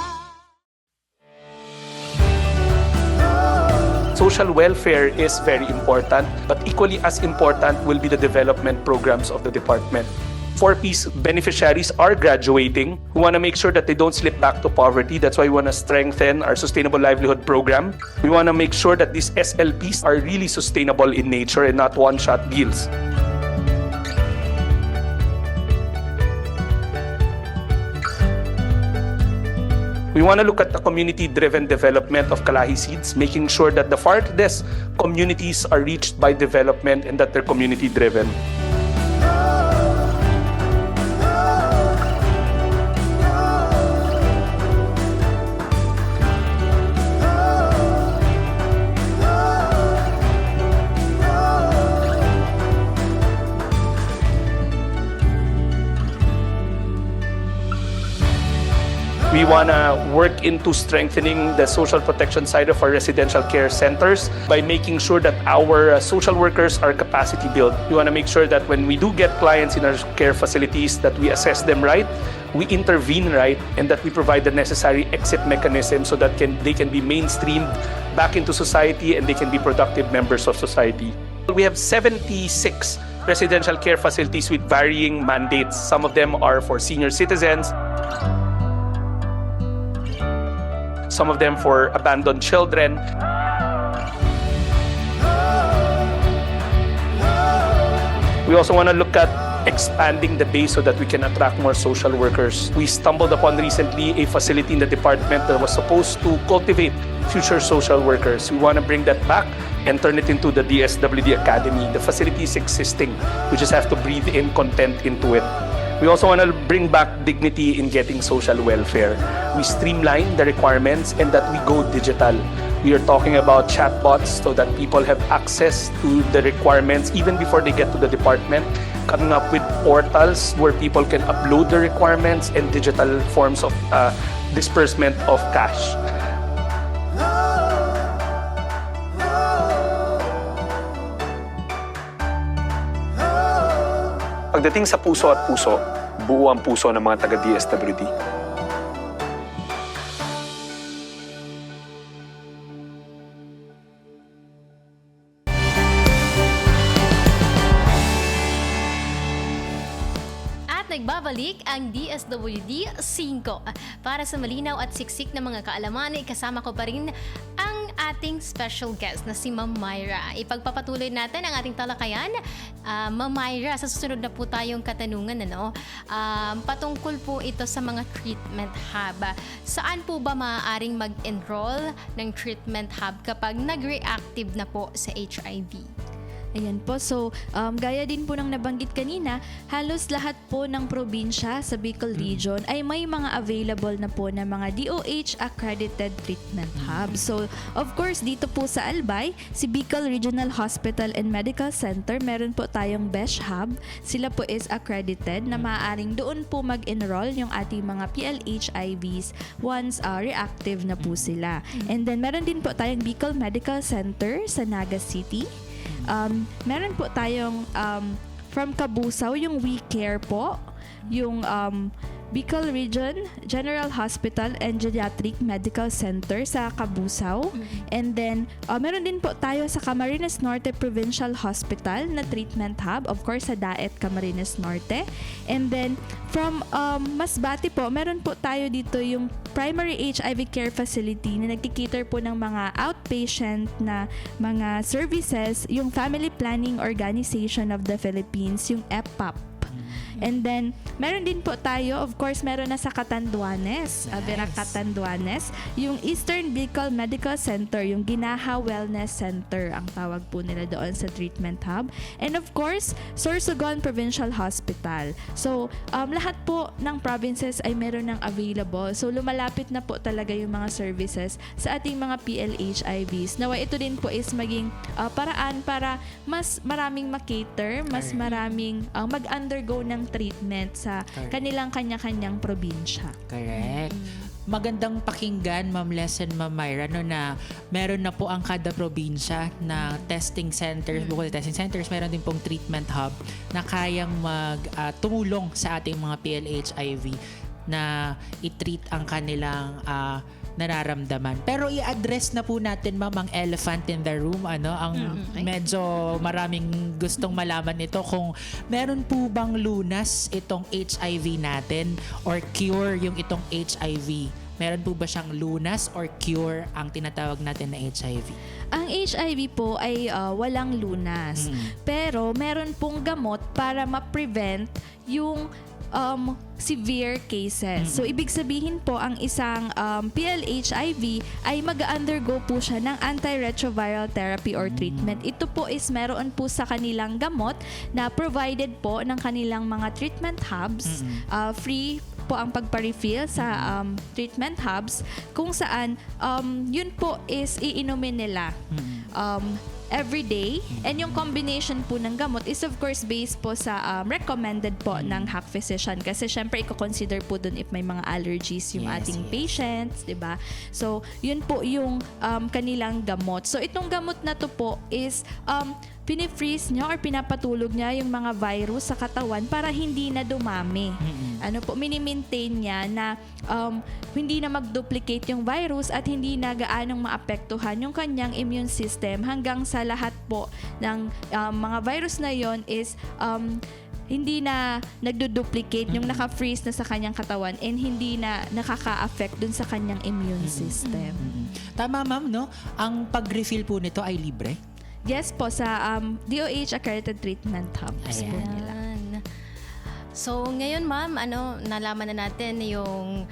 Social welfare is very important, but equally as important will be the development programs of the department. 4Ps beneficiaries are graduating. We want to make sure that they don't slip back to poverty. That's why we want to strengthen our Sustainable Livelihood Program. We want to make sure that these SLPs are really sustainable in nature and not one-shot deals. We want to look at the community-driven development of Kalahi Seeds, making sure that the farthest communities are reached by development and that they're community-driven. We want to work into strengthening the social protection side of our residential care centers by making sure that our social workers are capacity built. We want to make sure that when we do get clients in our care facilities, that we assess them right, we intervene right, and that we provide the necessary exit mechanism so that they can be mainstreamed back into society and they can be productive members of society. We have 76 residential care facilities with varying mandates. Some of them are for senior citizens, some of them for abandoned children. We also want to look at expanding the base so that we can attract more social workers. We stumbled upon recently a facility in the department that was supposed to cultivate future social workers. We want to bring that back and turn it into the DSWD Academy. The facility is existing. We just have to breathe in content into it. We also want to bring back dignity in getting social welfare. We streamline the requirements and that we go digital. We are talking about chatbots so that people have access to the requirements even before they get to the department. Coming up with portals where people can upload the requirements and digital forms of disbursement of cash. Pagdating sa puso at puso, buo ang puso ng mga taga-DSWD. Nagbabalik ang DSWD 5. Para sa malinaw at siksik na mga kaalaman, kasama ko pa rin ang ating special guest na si Ma'am Myra. Ipagpapatuloy natin ang ating talakayan. Ma'am Myra, sa susunod na po tayong katanungan, patungkol po ito sa mga treatment hub. Saan po ba maaaring mag-enroll ng treatment hub kapag nag-reactive na po sa HIV? Ayan po. So, gaya din po ng nabanggit kanina, halos lahat po ng probinsya sa Bicol Region ay may mga available na po na mga DOH accredited treatment hubs. So, of course, dito po sa Albay, si Bicol Regional Hospital and Medical Center, meron po tayong BESH Hub. Sila po is accredited na maaaring doon po mag-enroll yung ating mga PLHIVs once reactive na po sila. And then, meron din po tayong Bicol Medical Center sa Naga City. Meron po tayong from Cabusao, yung We Care po, yung Bicol Region General Hospital and Geriatric Medical Center sa Cabusao. And then, meron din po tayo sa Camarines Norte Provincial Hospital na treatment hub, of course sa DAET Camarines Norte. And then, from Masbate po, meron po tayo dito yung Primary HIV Care Facility na nagkikater po ng mga outpatient na mga services, yung Family Planning Organization of the Philippines, yung EPAP. And then, meron din po tayo, of course, meron na sa Catanduanes, Vera Catanduanes, yung Eastern Bicol Medical Center, yung Ginaha Wellness Center, ang tawag po nila doon sa treatment hub. And of course, Sorsogon Provincial Hospital. So, lahat po ng provinces ay meron ng available. So, lumalapit na po talaga yung mga services sa ating mga PLHIVs. Naway ito din po is maging paraan para mas maraming makater, mas maraming mag-undergo ng treatment sa kanilang kanya-kanyang probinsya. Correct. Magandang pakinggan, Ma'am Les and Ma'am Myra, na meron na po ang kada probinsya na testing centers, bukod sa testing centers, meron din pong treatment hub na kayang tumulong sa ating mga PLHIV na i-treat ang kanilang nararamdaman. Pero i-address na po natin, Ma'am, ang elephant in the room, ang medyo maraming gustong malaman nito, kung meron po bang lunas itong HIV natin or cure yung itong HIV. Meron po ba siyang lunas or cure ang tinatawag natin na HIV? Ang HIV po ay walang lunas. Pero meron pong gamot para ma-prevent yung severe cases. So, ibig sabihin po, ang isang PLHIV ay mag-undergo po siya ng antiretroviral therapy or treatment. Ito po is meron po sa kanilang gamot na provided po ng kanilang mga treatment hubs. Free po ang pagpa-refill sa treatment hubs kung saan yun po is iinumin nila. every day. And yung combination po ng gamot is of course based po sa recommended po ng hack physician. Kasi syempre, i-consider po dun if may mga allergies yung ating patients, di ba? So, yun po yung kanilang gamot. So, itong gamot na to po is pinifreeze niya or pinapatulog niya yung mga virus sa katawan para hindi na dumami. Ano po, mini-maintain niya na hindi na mag-duplicate yung virus at hindi na gaanong maapektuhan yung kanyang immune system hanggang sa lahat po ng mga virus na yon is hindi na nagdo-duplicate yung naka-freeze na sa kanyang katawan and hindi na nakaka-affect dun sa kanyang immune system. Tama, ma'am, no? Ang pag-refill po nito ay libre? Yes po, sa DOH Accredited Treatment Hubs po nila. Ayan. So, ngayon ma'am, nalaman na natin yung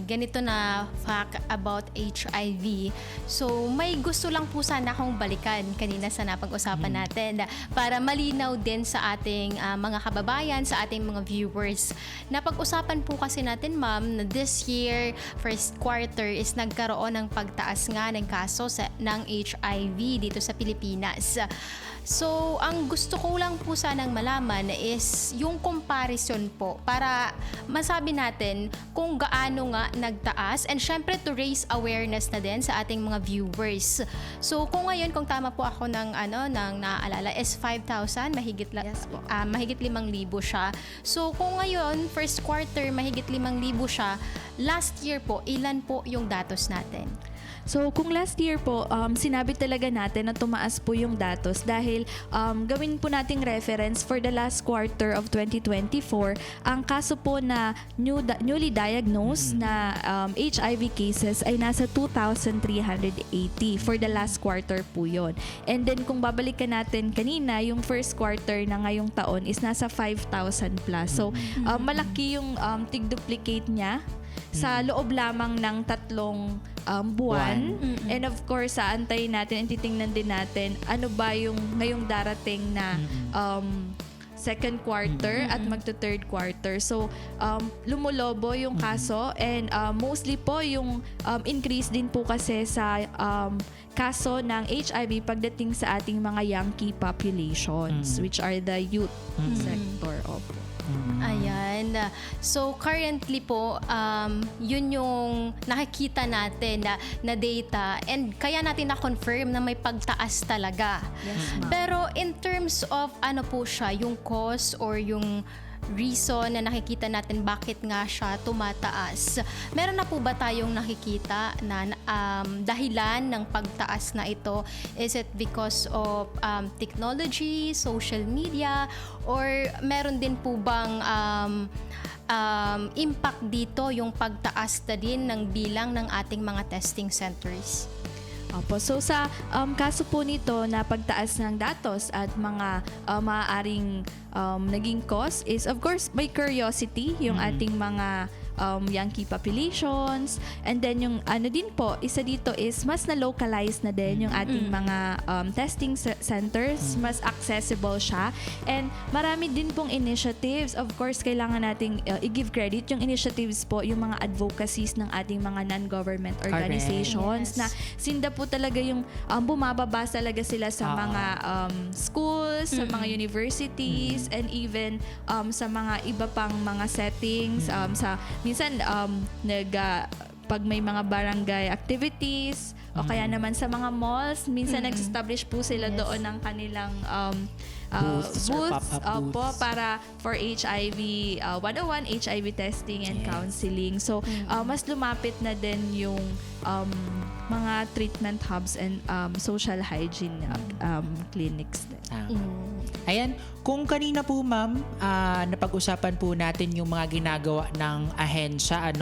ganito na fact about HIV. So, may gusto lang po sana akong balikan kanina sa napag-usapan natin para malinaw din sa ating mga kababayan, sa ating mga viewers. Napag-usapan po kasi natin, ma'am, na this year, first quarter, is nagkaroon ng pagtaas nga ng kaso ng HIV dito sa Pilipinas. So, ang gusto ko lang po sanang malaman is yung comparison po para masabi natin kung gaano nga nagtaas and syempre to raise awareness na din sa ating mga viewers. So, kung ngayon, kung tama po ako ng naaalala is 5,000, mahigit 5,000 siya. So, kung ngayon, first quarter, mahigit 5,000 siya, last year po, ilan po yung datos natin? So, kung last year po, sinabi talaga natin na tumaas po yung datos dahil gawin po nating reference for the last quarter of 2024, ang kaso po na newly diagnosed na HIV cases ay nasa 2,380 for the last quarter po yun. And then, kung babalikan natin kanina, yung first quarter na ngayong taon is nasa 5,000 plus. So, malaki yung tig-duplicate niya sa loob lamang ng 3 buwan. And of course, aantayin natin and titingnan din natin ano ba yung ngayong darating na second quarter at magto-third quarter. So, lumulobo yung kaso and mostly po yung increase din po kasi sa kaso ng HIV pagdating sa ating mga young key populations which are the youth sector. Opo. Ayan. So, currently po, yun yung nakikita natin na data and kaya natin na-confirm na may pagtaas talaga. Yes, ma'am. Pero in terms of ano po siya, yung cause or yung reason na nakikita natin bakit nga siya tumataas. Meron na po ba tayong nakikita na dahilan ng pagtaas na ito? Is it because of technology, social media, or meron din po bang impact dito yung pagtaas na din ng bilang ng ating mga testing centers? Opo. So sa kaso po nito na pagtaas ng datos at mga maaaring naging cause is of course may curiosity yung ating mga young key populations, and then yung ano din po, isa dito is mas na-localize na din yung ating mga testing centers, mas accessible siya, and marami din pong initiatives. Of course, kailangan nating i-give credit yung initiatives po, yung mga advocacies ng ating mga non-government organizations. Yes. Na sinda po talaga yung bumababa talaga sila sa mga schools, sa mga universities, and even sa mga iba pang mga settings, sa minsan pag may mga barangay activities o kaya naman sa mga malls, minsan nag-establish po sila doon ng kanilang booths po para for HIV 101, HIV testing and counseling. So, mas lumapit na din yung mga treatment hubs and social hygiene clinics din. Ayan, kung kanina po ma'am, napag-usapan po natin yung mga ginagawa ng ahensya,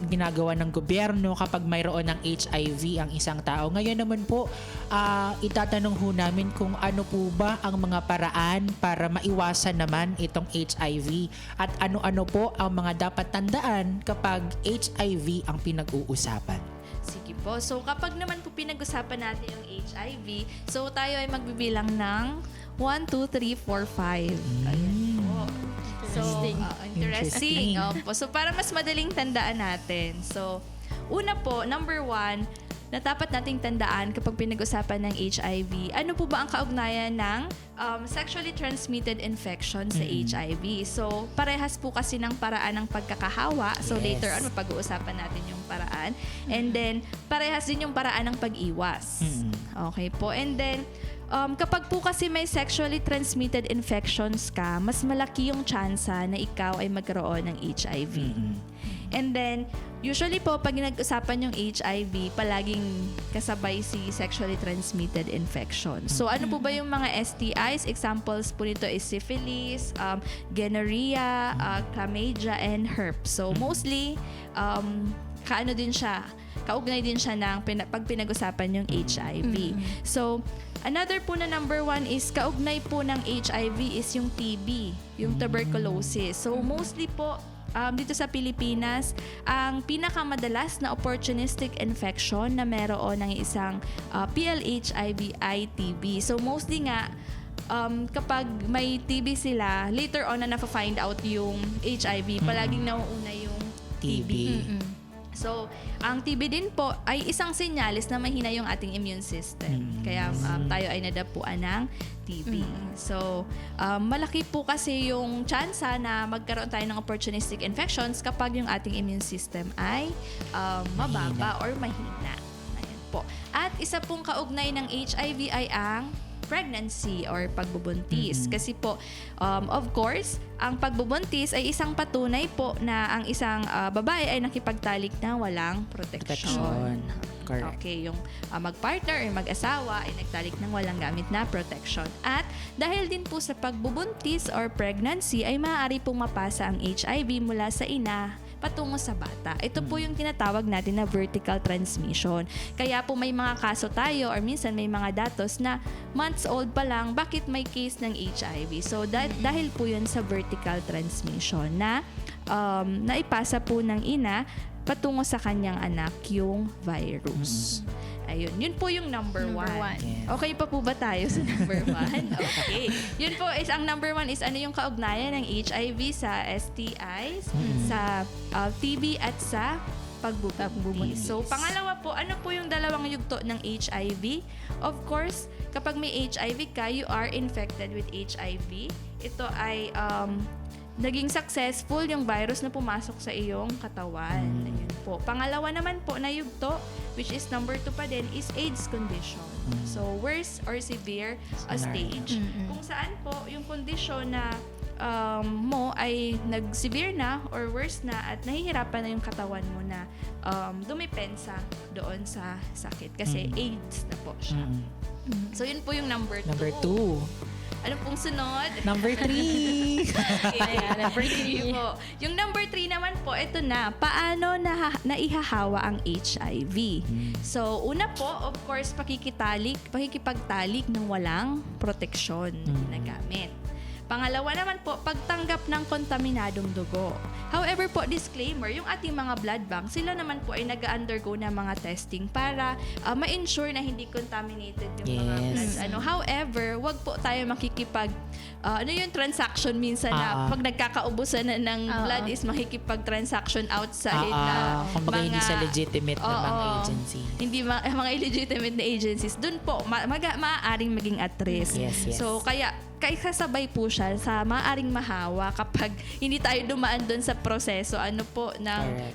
ginagawa ng gobyerno kapag mayroon ng HIV ang isang tao. Ngayon naman po, itatanong ho namin kung ano po ba ang mga paraan para maiwasan naman itong HIV at ano-ano po ang mga dapat tandaan kapag HIV ang pinag-uusapan. Sige po. So, kapag naman po pinag-usapan natin yung HIV, so tayo ay magbibilang ng 1, 2, 3, 4, 5. Ayan po. So, interesting. Opo. So, para mas madaling tandaan natin. So, una po, number 1, na dapat nating tandaan kapag pinag-usapan ng HIV, ano po ba ang kaugnayan ng sexually transmitted infection sa HIV? So, parehas po kasi ng paraan ng pagkakahawa. So, Yes. later on, mapag-uusapan natin yung paraan. And then, parehas din yung paraan ng pag-iwas. Okay po. And then, kapag po kasi may sexually transmitted infections ka, mas malaki yung tsansa na ikaw ay magkaroon ng HIV. And then, usually po, pag nag-usapan yung HIV, palaging kasabay si sexually transmitted infection. So, ano po ba yung mga STIs? Examples po nito is syphilis, gonorrhea, chlamydia, and herpes. So, mostly, kaano din siya, kaugnay din siya ng pag pinag-usapan yung HIV. So, another po na number 1 is kaugnay po ng HIV is yung TB, yung tuberculosis. So, mostly po, dito sa Pilipinas, ang pinakamadalas na opportunistic infection na meron ng isang PLHIV-ITB. So, mostly nga, kapag may TB sila, later on na nafa-find out yung HIV, palaging nauuna yung TB. So, ang TB din po ay isang senyalis na mahina yung ating immune system. Kaya tayo ay nadapuan ng TB. So, malaki po kasi yung tsansa na magkaroon tayo ng opportunistic infections kapag yung ating immune system ay mababa or mahina. Ayan po. At isa pong kaugnay ng HIV ay ang pregnancy or pagbubuntis. Kasi po, of course, ang pagbubuntis ay isang patunay po na ang isang babae ay nakipagtalik na walang proteksyon. Correct. Okay, yung mag-partner or mag-asawa ay nagtalik ng walang gamit na protection. At dahil din po sa pagbubuntis or pregnancy ay maaari pong mapasa ang HIV mula sa ina patungo sa bata. Ito po yung tinatawag natin na vertical transmission. Kaya po may mga kaso tayo or minsan may mga datos na months old pa lang, bakit may case ng HIV? So, dahil po yun sa vertical transmission na naipasa po ng ina patungo sa kanyang anak yung virus. Ayun. Yun po yung number one. Yes. Okay pa po ba tayo sa number 1? Okay. Yun po is, ang number 1 is ano yung kaugnayan ng HIV sa STIs, sa TB at sa pagbubuntis. So, pangalawa po, ano po yung dalawang yugto ng HIV? Of course, kapag may HIV ka, you are infected with HIV. Ito ay naging successful yung virus na pumasok sa iyong katawan. Ayun po. Pangalawa naman po na yugto, which is number 2 pa din, is AIDS condition. So, worse or severe stage. Kung saan po, yung kondisyon na mo ay nag-severe na or worse na at nahihirapan na yung katawan mo na dumipensa doon sa sakit. Kasi AIDS na po siya. So, yun po yung number 2. Number 2. Ano pong sunod? Number 3. Okay, number 3 po. Yung number 3 naman po, ito na. Paano naihahawa ang HIV? So, una po, of course, pakikipagtalik ng walang proteksyon na gamit. Pangalawa naman po, pagtanggap ng kontaminadong dugo. However po, disclaimer, yung ating mga blood bank, sila naman po ay nag-undergo na mga testing para ma-ensure na hindi contaminated yung mga bloods. However, wag po tayo makikipag yung transaction minsan na pag nagkakaubusan na ng blood is makikipag-transaction outside na kumbaga mga hindi sa legitimate na mga agencies. Hindi mga illegitimate na agencies. Doon po, maaaring maging at risk. Yes. So, kaya kasabay po siya sa maaaring mahawa kapag hindi tayo dumaan doon sa proseso ng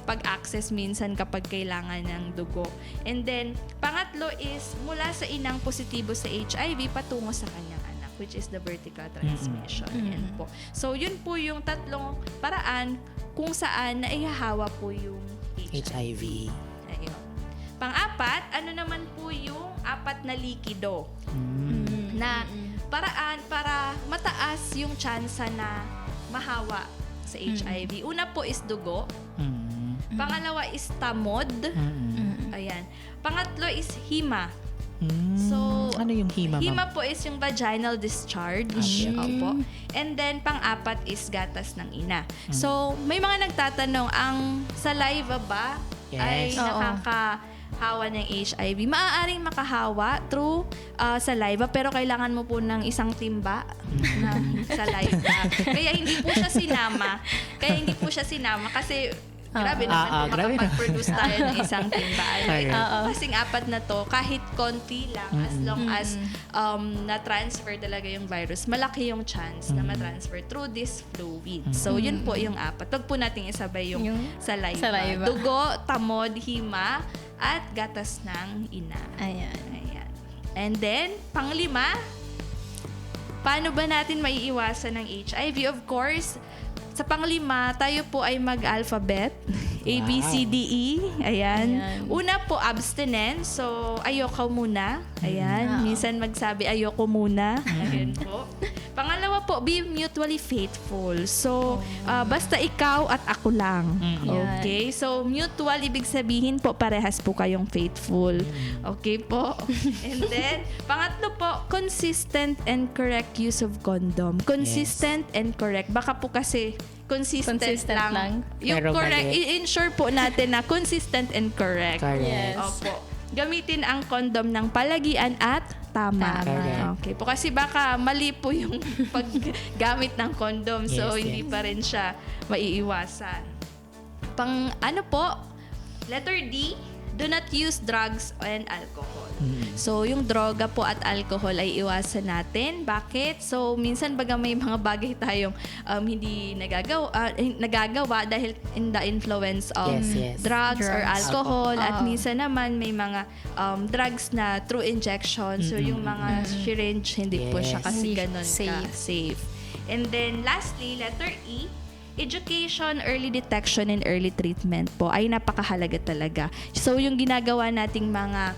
pag-access minsan kapag kailangan ng dugo. And then, pangatlo is mula sa inang positibo sa HIV patungo sa kanyang anak, which is the vertical transmission. Yan po. So, yun po yung tatlong paraan kung saan naihahawa po yung HIV. Ayun. Pang-apat, ano naman po yung 4 na likido na paraan para mataas yung tsansa na mahawa sa HIV. Una po is dugo. Pangalawa is tamod. Ayan. Pangatlo is hima. So, ano yung hima, ma'am? Hima po is yung vaginal discharge. Opo. And then, pang-apat is gatas ng ina. So, may mga nagtatanong, ang saliva ba ay nakakahawa ng HIV? Maaaring makahawa through saliva, pero kailangan mo po ng isang timba ng saliva. Kaya hindi po siya sinama. Kasi Grabe naman kung grabe makapag-produce tayo ng isang timba. Correct. Kasing apat na to, kahit konti lang, as long as na-transfer talaga yung virus, malaki yung chance na ma-transfer through this fluid. So, yun po yung apat. Huwag po natin isabay yung saliva. Saliva. Dugo, tamod, hima, at gatas ng ina. Ayan. And then, panglima, paano ba natin maiiwasan ng HIV? Of course, sa panglima, tayo po ay mag-alphabet. A, B, C, D, E. Ayan. Una po, abstinence. So, ayoko muna. Ayan. Minsan magsabi, ayoko muna. Ayan po. Pangalawa po, be mutually faithful. So, basta ikaw at ako lang. Okay? So, mutual, ibig sabihin po, parehas po kayong faithful. Okay po? And then, pangatlo po, consistent and correct use of condom. Consistent and correct. Baka po kasi consistent lang. Yung Pero correct, mali. i-ensure po natin na consistent and correct. Correct. Yes. Opo. Gamitin ang condom ng palagian at tama. Correct. Okay po. Kasi baka mali po yung paggamit ng condom. So, Yes, hindi yes. pa rin siya maiiwasan. Pang ano po, letter D, do not use drugs and alcohol. So, yung droga po at alcohol ay iwasan natin. Bakit? So, minsan baga may mga bagay tayong hindi nagagawa dahil in the influence of Yes. drugs or alcohol. At Oo. minsan naman may mga drugs na through injection. So, yung mga syringe, hindi po siya Yes. kasi Hindi ganun safe. And then, lastly, letter E, education, early detection, and early treatment po ay napakahalaga talaga. So, yung ginagawa nating mga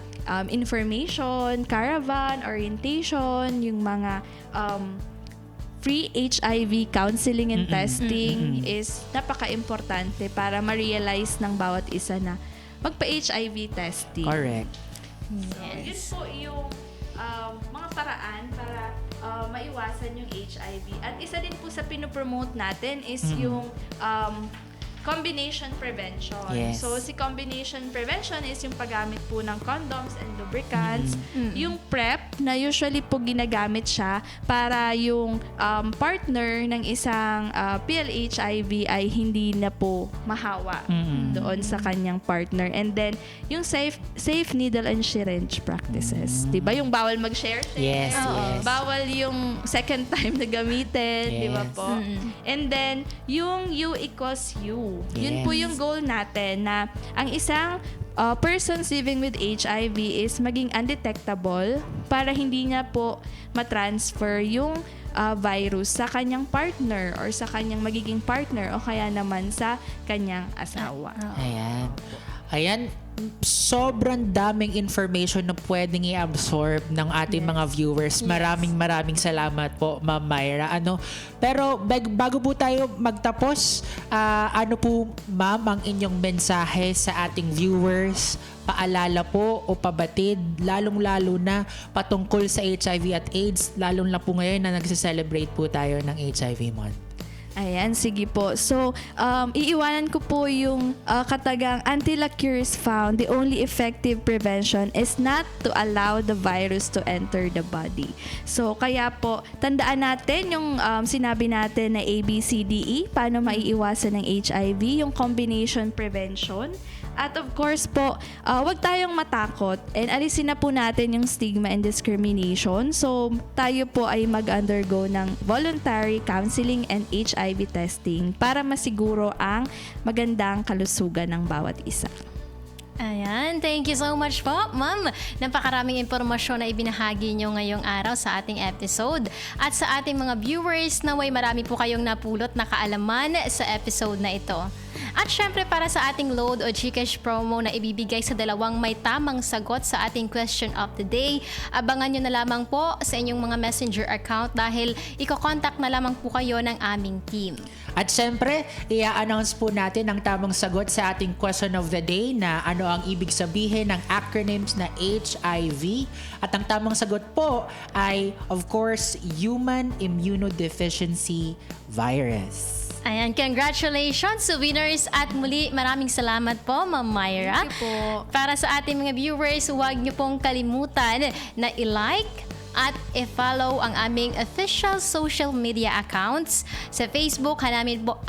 information, caravan, orientation, yung mga free HIV counseling and testing is napaka-importante para ma-realize ng bawat isa na magpa-HIV testing. Correct. So, yun po yung mga paraan para maiwasan yung HIV. At isa din po sa pinopromote natin is yung combination prevention. Yes. So, si combination prevention is yung paggamit po ng condoms and lubricants. Yung PrEP, na usually po ginagamit siya para yung partner ng isang PLHIV ay hindi na po mahawa doon sa kanyang partner. And then, yung safe needle and syringe practices. Diba? Yung bawal mag-share. Yes, yes. Bawal yung second time na gamitin. Diba Yes. po? And then, yung U equals U. Yun po yung goal natin na ang isang persons living with HIV is maging undetectable para hindi niya po matransfer yung virus sa kanyang partner or sa kanyang magiging partner o kaya naman sa kanyang asawa. Ayan, sobrang daming information na pwedeng i-absorb ng ating mga viewers. Maraming salamat po, Ma'am Myra. Pero bago po tayo magtapos, ano po, Ma'am, ang inyong mensahe sa ating viewers? Paalala po o pabatid, lalong-lalo na patungkol sa HIV at AIDS, lalong na po ngayon na nagse-celebrate po tayo ng HIV month. Ayan, sige po. So, iiwanan ko po yung katagang until a cure is found, the only effective prevention is not to allow the virus to enter the body. So, kaya po, tandaan natin yung sinabi natin na ABCDE, paano maiiwasan ng HIV, yung combination prevention. At of course po, wag tayong matakot and alisin na po natin yung stigma and discrimination. So, tayo po ay mag-undergo ng voluntary counseling and HIV testing para masiguro ang magandang kalusugan ng bawat isa. Ayan, thank you so much po, Ma'am. Napakaraming impormasyon na ibinahagi nyo ngayong araw sa ating episode. At sa ating mga viewers, naway marami po kayong napulot na kaalaman sa episode na ito. At syempre para sa ating load o Gcash promo na ibibigay sa dalawang may tamang sagot sa ating question of the day, abangan nyo na lamang po sa inyong mga messenger account dahil iko-contact na lamang po kayo ng aming team. At syempre, i-announce po natin ang tamang sagot sa ating question of the day na ano ang ibig sabihin ng acronyms na HIV. At ang tamang sagot po ay, of course, Human Immunodeficiency Virus. Ayan, congratulations sa winners at muli maraming salamat po, Ma'am Myra. Thank you po. Para sa ating mga viewers, huwag niyo pong kalimutan na i-like at i-follow ang aming official social media accounts. Sa Facebook,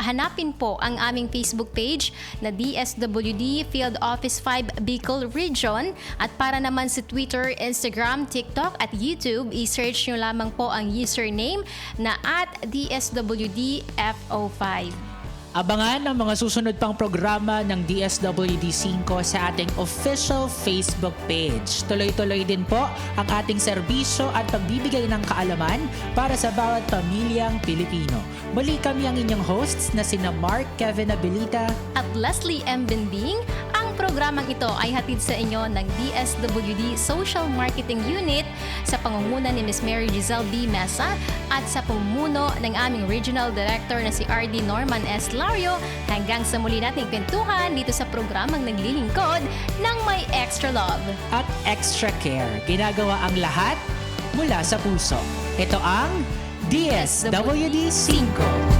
hanapin po ang aming Facebook page na DSWD Field Office 5 Bicol Region. At para naman sa Twitter, Instagram, TikTok at YouTube, i-search nyo lamang po ang username na @DSWDFO5. Abangan ang mga susunod pang programa ng DSWD 5 sa ating official Facebook page. Tuloy-tuloy din po ang ating serbisyo at pagbibigay ng kaalaman para sa bawat pamilyang Pilipino. Muli kami ang inyong hosts na sina Mark Kevin Abilita At Leslie M. Bending. Ang programang ito ay hatid sa inyo ng DSWD Social Marketing Unit sa pangunguna ni Ms. Mary Giselle B. Mesa at sa pamumuno ng aming Regional Director na si RD Norman S. Lario. Hanggang sa muli nating kwentuhan dito sa programang naglilingkod ng may extra love at extra care. Ginagawa ang lahat mula sa puso. Ito ang DSWD 5.